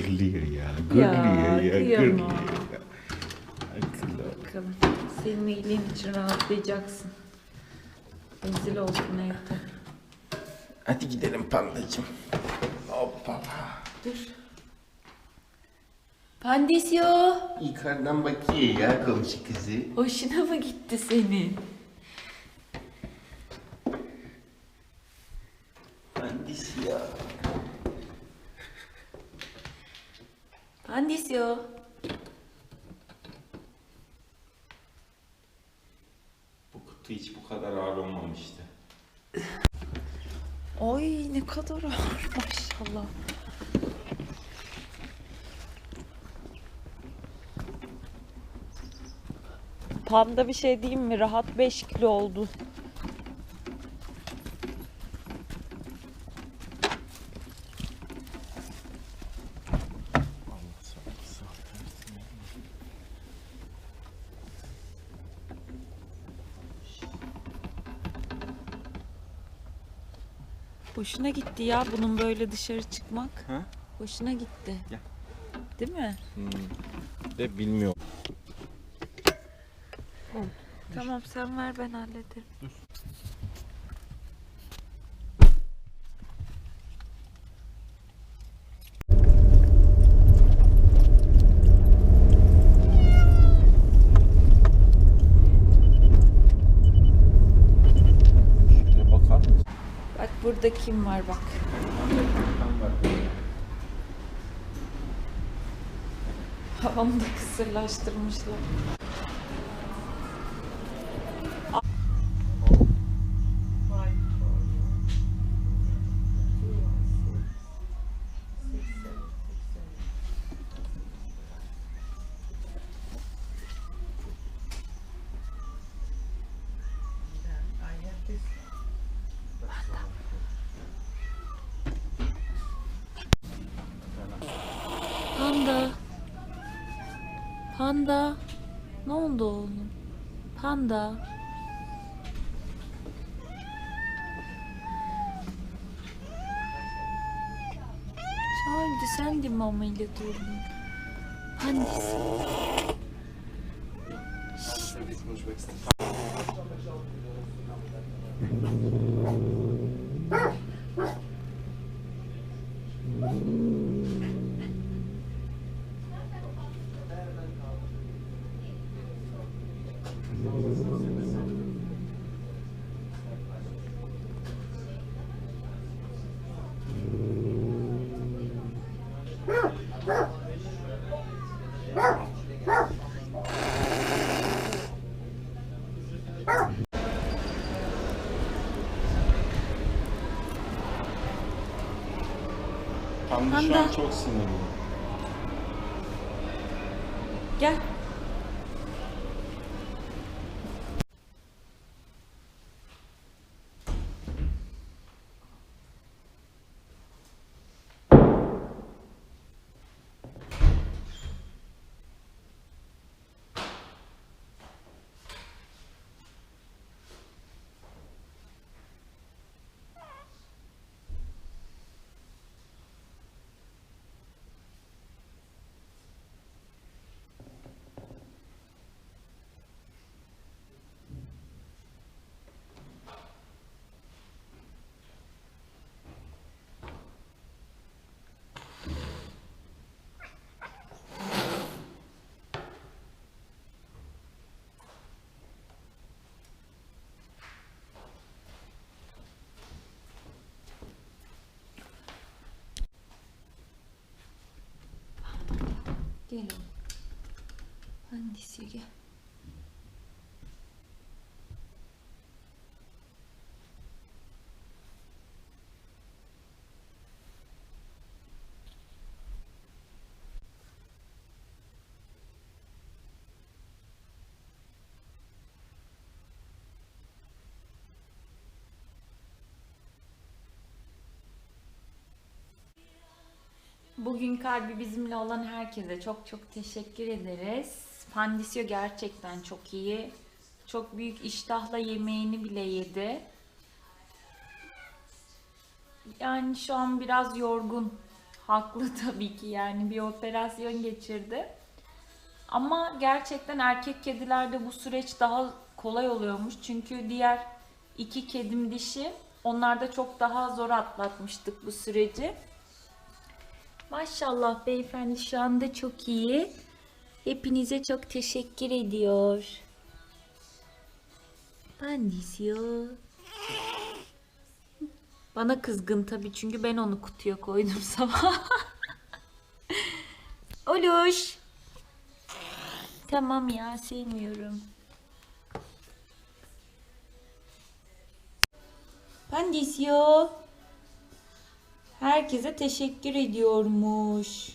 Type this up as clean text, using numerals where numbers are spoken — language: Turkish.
Gırlıyor ya, Ya gırlıyor ya, kıyamam. gırlıyor ya. Akıllı. Bakalım. Senin iyiliğin için rahatlayacaksın. Rezil oldun evde. Hadi gidelim pandacığım. Hoppa. Dur. Pandisyo. Yukarıdan bakıyor ya komşu kızı. Hoşuna mı gitti senin? Pandisi ya. Pandisyo. Bu kutu hiç bu kadar ağır olmamıştı. Ay ne kadar ağır maşallah. Panda bir şey diyeyim mi? Rahat 5 kilo oldu. Hoşuna gitti ya bunun böyle dışarı çıkmak. Ha? Hoşuna gitti. Gel. Değil mi? De bilmiyorum. Tamam sen ver ben hallederim. Şöyle bakar mısın? Bak burada kim var bak. Tam var. Onu da kısırlaştırmışlar. Panda. Panda. Ne oldu oğlum? Panda. Haydi sen de mama ile durdun. Pandisi. Panda şu Panda. an çok sinirli. Gel. Gel oğlum. Pandisi gel. Bugün kalbi bizimle olan herkese çok çok teşekkür ederiz. Pandisio gerçekten çok iyi. Çok büyük iştahla yemeğini bile yedi. Yani şu an biraz yorgun Haklı tabii ki, yani bir operasyon geçirdi. Ama gerçekten erkek kedilerde bu süreç daha kolay oluyormuş. Çünkü diğer iki kedim dişi, onlarda çok daha zor atlatmıştık bu süreci. Maşallah beyefendi şu anda çok iyi. Hepinize çok teşekkür ediyor. Pandisio. Bana kızgın tabii, çünkü ben onu kutuya koydum sabah. Oluş. Tamam ya, sevmiyorum. Pandisio. Herkese teşekkür ediyormuş.